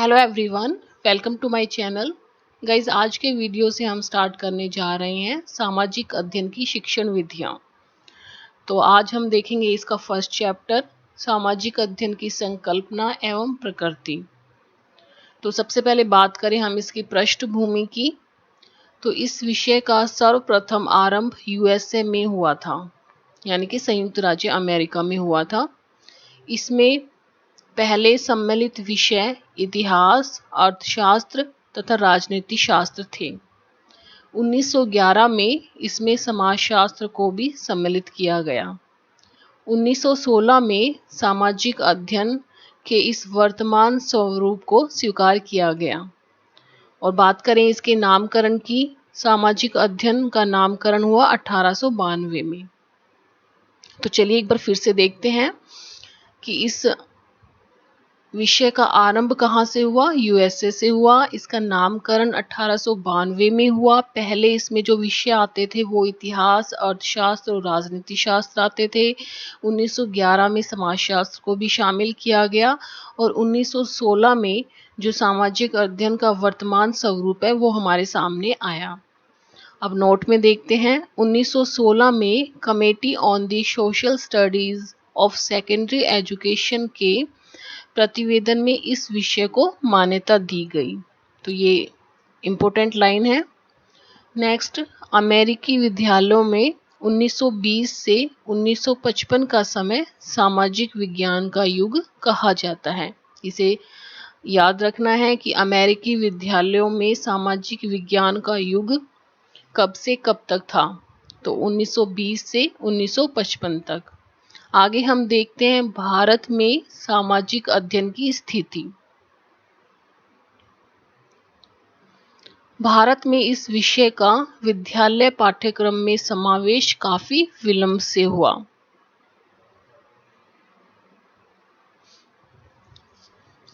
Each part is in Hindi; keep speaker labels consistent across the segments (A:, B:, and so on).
A: Hello everyone, welcome to my channel. Guys, आज के वीडियो से हम स्टार्ट करने जा रहे हैं सामाजिक अध्ययन की शिक्षण विधियाँ। तो आज हम देखेंगे इसका फर्स्ट चैप्टर, सामाजिक अध्ययन की संकल्पना एवं प्रकृति। तो सबसे पहले बात करें हम इसकी पृष्ठभूमि की, तो इस विषय का सर्वप्रथम आरंभ यूएसए में हुआ था, यानी कि संयुक्त राज्य अमेरिका में हुआ था। इसमें पहले सम्मिलित विषय इतिहास, अर्थशास्त्र तथा राजनीति शास्त्र थे। 1911 में इसमें समाजशास्त्र को भी सम्मिलित किया गया। 1916 में सामाजिक अध्ययन के इस वर्तमान स्वरूप को स्वीकार किया गया। और बात करें इसके नामकरण की, सामाजिक अध्ययन का नामकरण हुआ 1892 में। तो चलिए एक बार फिर से देखते हैं कि इस विषय का आरंभ कहाँ से हुआ। यूएसए से हुआ। इसका नामकरण 1892 में हुआ। पहले इसमें जो विषय आते थे वो इतिहास, अर्थशास्त्र और राजनीति शास्त्र आते थे। 1911 में समाजशास्त्र को भी शामिल किया गया और 1916 में जो सामाजिक अध्ययन का वर्तमान स्वरूप है वो हमारे सामने आया। अब नोट में देखते हैं। 1916 में committee on the social studies of secondary education के प्रतिवेदन में इस विषय को मान्यता दी गई। तो ये इम्पोर्टेंट लाइन है। नेक्स्ट, अमेरिकी विद्यालयों में 1920 से 1955 का समय सामाजिक विज्ञान का युग कहा जाता है। इसे याद रखना है कि अमेरिकी विद्यालयों में सामाजिक विज्ञान का युग कब से कब तक था, तो 1920 से 1955 तक। आगे हम देखते हैं भारत में सामाजिक अध्ययन की स्थिति। भारत में इस विषय का विद्यालय पाठ्यक्रम में समावेश काफी विलंब से हुआ।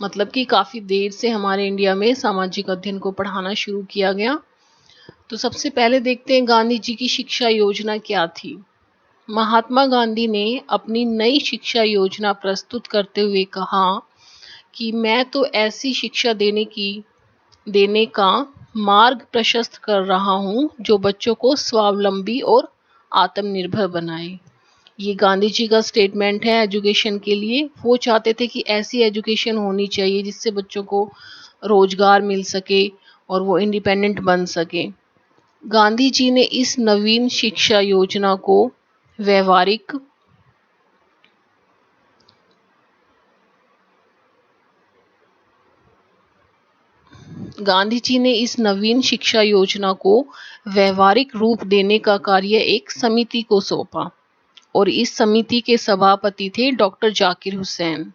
A: मतलब कि काफी देर से हमारे इंडिया में सामाजिक अध्ययन को पढ़ाना शुरू किया गया। तो सबसे पहले देखते हैं गांधी जी की शिक्षा योजना क्या थी। महात्मा गांधी ने अपनी नई शिक्षा योजना प्रस्तुत करते हुए कहा कि मैं तो ऐसी शिक्षा देने का मार्ग प्रशस्त कर रहा हूं जो बच्चों को स्वावलंबी और आत्मनिर्भर बनाए। ये गांधी जी का स्टेटमेंट है एजुकेशन के लिए। वो चाहते थे कि ऐसी एजुकेशन होनी चाहिए जिससे बच्चों को रोजगार मिल सके और वो इंडिपेंडेंट बन सके। गांधी जी ने इस नवीन शिक्षा योजना को व्यवहारिक रूप देने का कार्य एक समिति को सौंपा और इस समिति के सभापति थे डॉक्टर जाकिर हुसैन।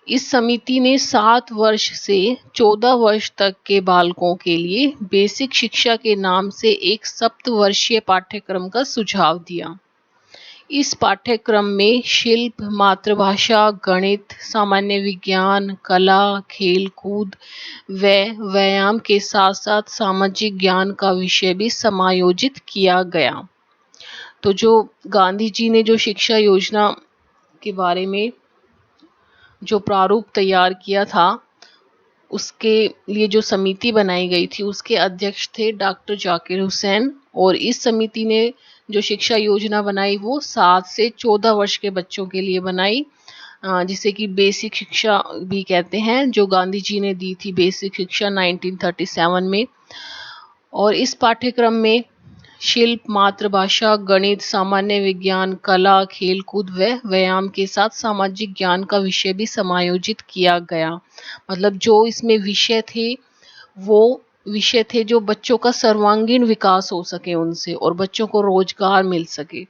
A: इस समिति ने 7 वर्ष से 14 वर्ष तक के बालकों के लिए बेसिक शिक्षा के नाम से एक सप्तवर्षीय पाठ्यक्रम का सुझाव दिया। इस पाठ्यक्रम में शिल्प, मातृभाषा, गणित, सामान्य विज्ञान, कला, खेलकूद व व्यायाम के साथ साथ सामाजिक ज्ञान का विषय भी समायोजित किया गया। तो जो गांधी जी ने जो शिक्षा योजना के बारे में जो प्रारूप तैयार किया था, उसके लिए जो समिति बनाई गई थी उसके अध्यक्ष थे डॉक्टर जाकिर हुसैन। और इस समिति ने जो शिक्षा योजना बनाई वो 7 से 14 वर्ष के बच्चों के लिए बनाई, जिसे कि बेसिक शिक्षा भी कहते हैं, जो गांधी जी ने दी थी बेसिक शिक्षा 1937 में। और इस पाठ्यक्रम में शिल्प, मातृभाषा, गणित, सामान्य विज्ञान, कला, खेलकूद व व्यायाम के साथ सामाजिक ज्ञान का विषय भी समायोजित किया गया। मतलब जो इसमें विषय थे वो विषय थे जो बच्चों का सर्वांगीण विकास हो सके उनसे और बच्चों को रोजगार मिल सके।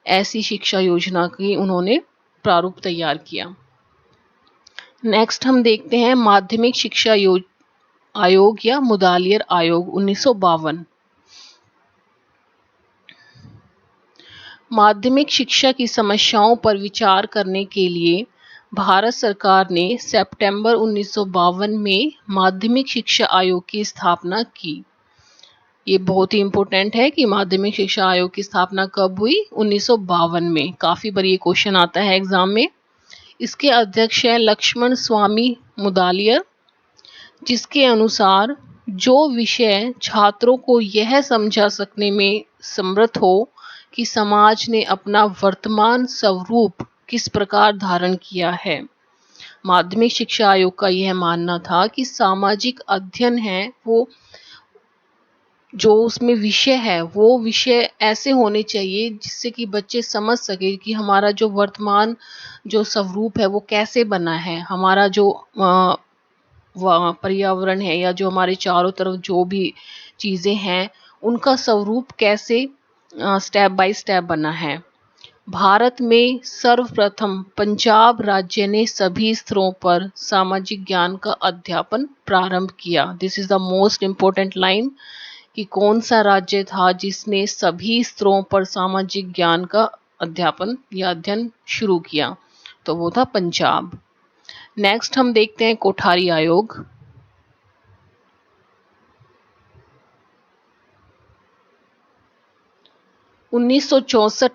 A: ऐसी शिक्षा योजना की उन्होंने प्रारूप तैयार किया। नेक्स्ट हम देखते हैं माध्यमिक शिक्षा आयोग या मुदालियर आयोग 1952। माध्यमिक शिक्षा की समस्याओं पर विचार करने के लिए भारत सरकार ने सितंबर 1952 में माध्यमिक शिक्षा आयोग की स्थापना की। ये बहुत ही इम्पोर्टेंट है कि माध्यमिक शिक्षा आयोग की स्थापना कब हुई, 1952 में। काफ़ी बार ये क्वेश्चन आता है एग्जाम में। इसके अध्यक्ष है लक्ष्मण स्वामी मुदालियर, जिसके अनुसार जो विषय छात्रों को यह समझा सकने में समर्थ हो कि समाज ने अपना वर्तमान स्वरूप किस प्रकार धारण किया है। माध्यमिक शिक्षा आयोग का यह मानना था कि सामाजिक अध्ययन है वो जो उसमें विषय है वो विषय ऐसे होने चाहिए जिससे कि बच्चे समझ सके कि हमारा जो वर्तमान जो स्वरूप है वो कैसे बना है, हमारा जो पर्यावरण है या जो हमारे चारों तरफ जो भी चीज़ें हैं उनका स्वरूप कैसे स्टेप बाय स्टेप बना है। भारत में सर्वप्रथम पंजाब राज्य ने सभी स्तरों पर सामाजिक ज्ञान का अध्यापन प्रारंभ किया। This is the most important line कि कौन सा राज्य था जिसने सभी स्तरों पर सामाजिक ज्ञान का अध्यापन या अध्ययन शुरू किया, तो वो था पंजाब। नेक्स्ट हम देखते हैं कोठारी आयोग। उन्नीस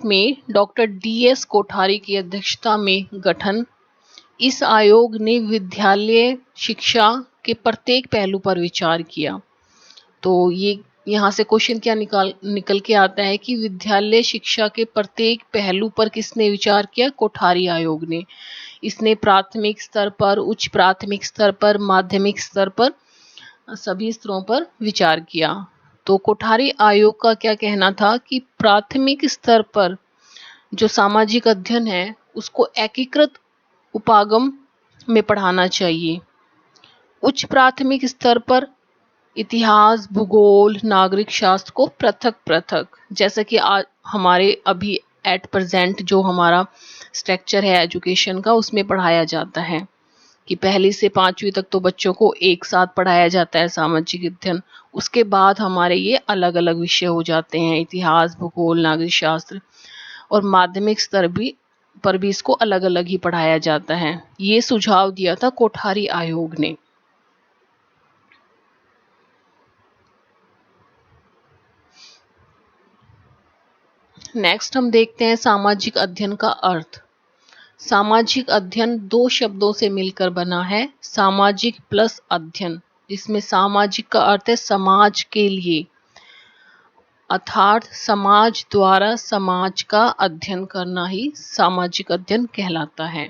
A: में डॉक्टर DS कोठारी की अध्यक्षता में गठन। इस आयोग ने विद्यालय शिक्षा के प्रत्येक पहलू पर विचार किया। तो ये यहाँ से क्वेश्चन क्या निकल के आता है कि विद्यालय शिक्षा के प्रत्येक पहलू पर किसने विचार किया? कोठारी आयोग ने। इसने प्राथमिक स्तर पर, उच्च प्राथमिक स्तर पर, माध्यमिक स्तर पर, सभी स्तरों पर विचार किया। तो कोठारी आयोग का क्या कहना था कि प्राथमिक स्तर पर जो सामाजिक अध्ययन है उसको एकीकृत उपागम में पढ़ाना चाहिए। उच्च प्राथमिक स्तर पर इतिहास, भूगोल, नागरिक शास्त्र को पृथक पृथक, जैसे कि हमारे अभी एट प्रेजेंट जो हमारा स्ट्रक्चर है एजुकेशन का उसमें पढ़ाया जाता है कि पहली से 5वीं तक तो बच्चों को एक साथ पढ़ाया जाता है सामाजिक अध्ययन। उसके बाद हमारे ये अलग अलग विषय हो जाते हैं, इतिहास, भूगोल, नागरिक शास्त्र, और माध्यमिक स्तर पर भी इसको अलग अलग ही पढ़ाया जाता है। ये सुझाव दिया था कोठारी आयोग ने। नेक्स्ट हम देखते हैं सामाजिक अध्ययन का अर्थ। सामाजिक अध्ययन दो शब्दों से मिलकर बना है, सामाजिक प्लस अध्ययन, जिसमें सामाजिक का अर्थ है समाज के लिए, अर्थात समाज द्वारा समाज का अध्ययन करना ही सामाजिक अध्ययन कहलाता है।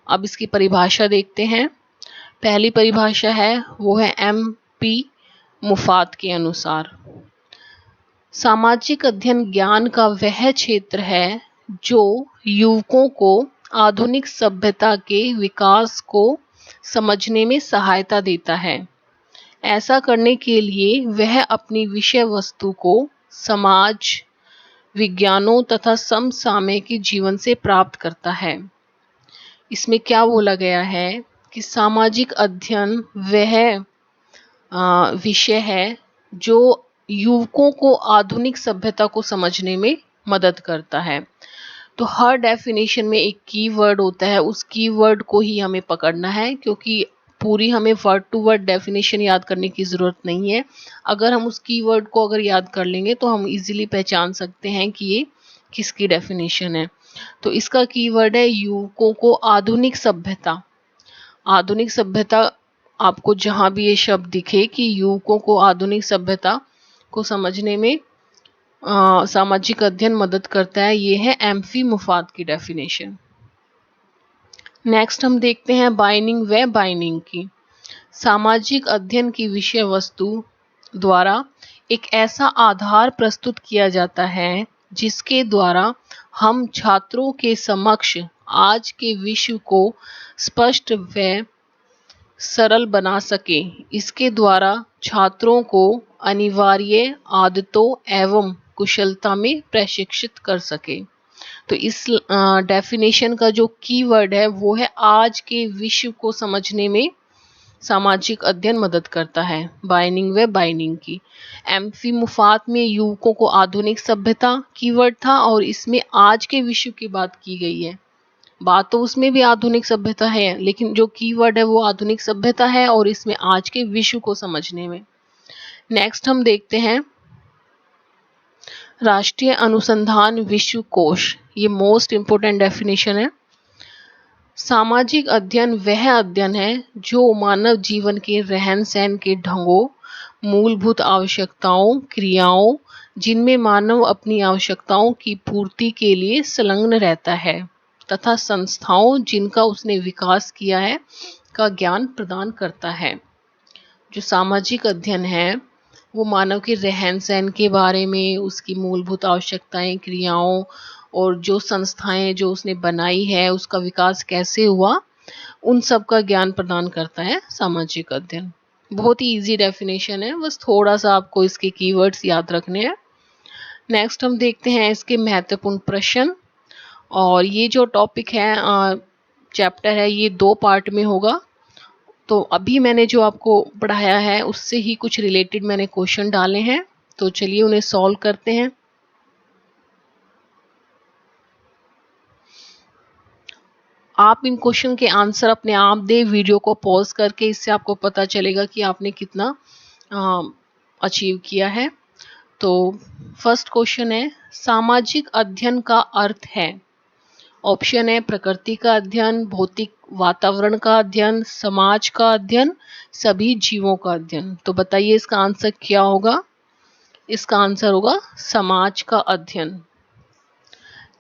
A: अब इसकी परिभाषा देखते हैं। पहली परिभाषा है वो है MP मुफात के अनुसार, सामाजिक अध्ययन ज्ञान का वह क्षेत्र है जो युवकों को आधुनिक सभ्यता के विकास को समझने में सहायता देता है। ऐसा करने के लिए वह अपनी विषय वस्तु को समाज, विज्ञानों तथा समसामयिक जीवन से प्राप्त करता है। इसमें क्या बोला गया है कि सामाजिक अध्ययन वह विषय है जो युवकों को आधुनिक सभ्यता को समझने में मदद करता है। तो हर डेफिनेशन में एक कीवर्ड होता है, उस कीवर्ड को ही हमें पकड़ना है, क्योंकि पूरी हमें वर्ड टू वर्ड डेफिनेशन याद करने की ज़रूरत नहीं है। अगर हम उस कीवर्ड को अगर याद कर लेंगे तो हम इजीली पहचान सकते हैं कि ये किसकी डेफिनेशन है। तो इसका कीवर्ड है युवकों को आधुनिक सभ्यता। आधुनिक सभ्यता, आपको जहाँ भी ये शब्द दिखे कि युवकों को आधुनिक सभ्यता को समझने में सामाजिक अध्ययन मदद करता है, ये है MP मुफात की डेफिनेशन। नेक्स्ट हम देखते हैं बाइनिंग व बाइनिंग की। सामाजिक अध्ययन की विषय वस्तु द्वारा एक ऐसा आधार प्रस्तुत किया जाता है जिसके द्वारा हम छात्रों के समक्ष आज के विश्व को स्पष्ट व सरल बना सके। इसके द्वारा छात्रों को अनिवार्य आदतों एवं कुशलता में प्रशिक्षित कर सके। तो इस डेफिनेशन का जो कीवर्ड है वो है आज के विश्व को समझने में सामाजिक अध्ययन मदद करता है, बाइनिंग व बाइनिंग की। MP मुफात में युवकों को आधुनिक सभ्यता कीवर्ड था और इसमें आज के विश्व की बात की गई है। बात तो उसमें भी आधुनिक सभ्यता है, लेकिन जो कीवर्ड है वो आधुनिक सभ्यता है और इसमें आज के विश्व को समझने में। नेक्स्ट हम देखते हैं राष्ट्रीय अनुसंधान विश्व कोश। ये मोस्ट इंपोर्टेंट डेफिनेशन है। सामाजिक अध्ययन वह अध्ययन है जो मानव जीवन के रहन सहन के ढंगों, मूलभूत आवश्यकताओं, क्रियाओं, जिनमें मानव अपनी आवश्यकताओं की पूर्ति के लिए संलग्न रहता है, तथा संस्थाओं जिनका उसने विकास किया है का ज्ञान प्रदान करता है। जो सामाजिक अध्ययन है वो मानव के रहन सहन के बारे में, उसकी मूलभूत आवश्यकताएं, क्रियाओं और जो संस्थाएं जो उसने बनाई है उसका विकास कैसे हुआ, उन सब का ज्ञान प्रदान करता है सामाजिक अध्ययन। बहुत ही इजी डेफिनेशन है, बस थोड़ा सा आपको इसके कीवर्ड्स याद रखने हैं। नेक्स्ट हम देखते हैं इसके महत्वपूर्ण प्रश्न। और ये जो टॉपिक है, चैप्टर है, ये 2 पार्ट में होगा। तो अभी मैंने जो आपको पढ़ाया है उससे ही कुछ रिलेटेड मैंने क्वेश्चन डाले हैं, तो चलिए उन्हें सॉल्व करते हैं। आप इन क्वेश्चन के आंसर अपने आप दे, वीडियो को पॉज करके, इससे आपको पता चलेगा कि आपने कितना अचीव किया है। तो फर्स्ट क्वेश्चन है, सामाजिक अध्ययन का अर्थ है। ऑप्शन है प्रकृति का अध्ययन, भौतिक वातावरण का अध्ययन, समाज का अध्ययन, सभी जीवों का अध्ययन। तो बताइए इसका आंसर क्या होगा? इसका आंसर होगा समाज का अध्ययन।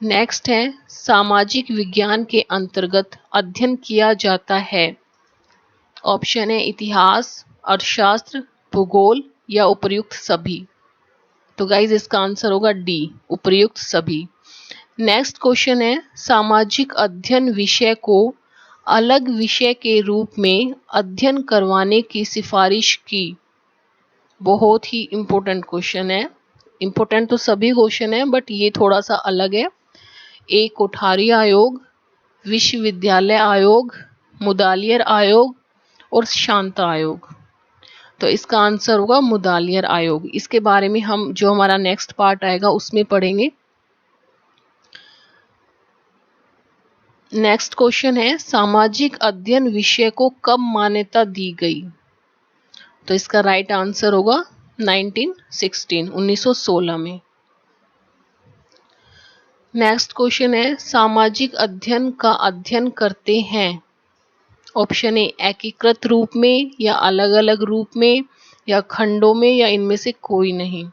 A: नेक्स्ट है, सामाजिक विज्ञान के अंतर्गत अध्ययन किया जाता है। ऑप्शन है इतिहास, अर्थशास्त्र, भूगोल या उपर्युक्त सभी। तो गाइज इसका आंसर होगा डी, उपर्युक्त सभी। नेक्स्ट क्वेश्चन है, सामाजिक अध्ययन विषय को अलग विषय के रूप में अध्ययन करवाने की सिफारिश की। बहुत ही इम्पोर्टेंट क्वेश्चन है। इम्पोर्टेंट तो सभी क्वेश्चन है बट ये थोड़ा सा अलग है। ए कोठारी आयोग, विश्वविद्यालय आयोग, मुदालियर आयोग और शांता आयोग। तो इसका आंसर होगा मुदालियर आयोग। इसके बारे में हम जो हमारा नेक्स्ट पार्ट आएगा उसमें पढ़ेंगे। नेक्स्ट क्वेश्चन है, सामाजिक अध्ययन विषय को कब मान्यता दी गई? तो इसका राइट आंसर होगा 1916 में। नेक्स्ट क्वेश्चन है, सामाजिक अध्ययन का अध्ययन करते हैं। ऑप्शन ए एकीकृत रूप में या अलग अलग रूप में या खंडों में या इनमें से कोई नहीं।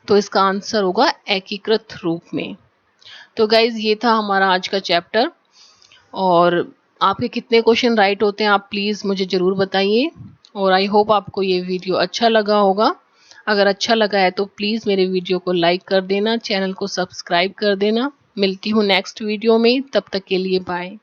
A: तो इसका आंसर होगा एकीकृत रूप में। तो गाइज ये था हमारा आज का चैप्टर। और आपके कितने क्वेश्चन राइट होते हैं आप प्लीज़ मुझे ज़रूर बताइए। और आई होप आपको ये वीडियो अच्छा लगा होगा। अगर अच्छा लगा है तो प्लीज़ मेरे वीडियो को लाइक कर देना, चैनल को सब्सक्राइब कर देना। मिलती हूँ नेक्स्ट वीडियो में, तब तक के लिए बाय।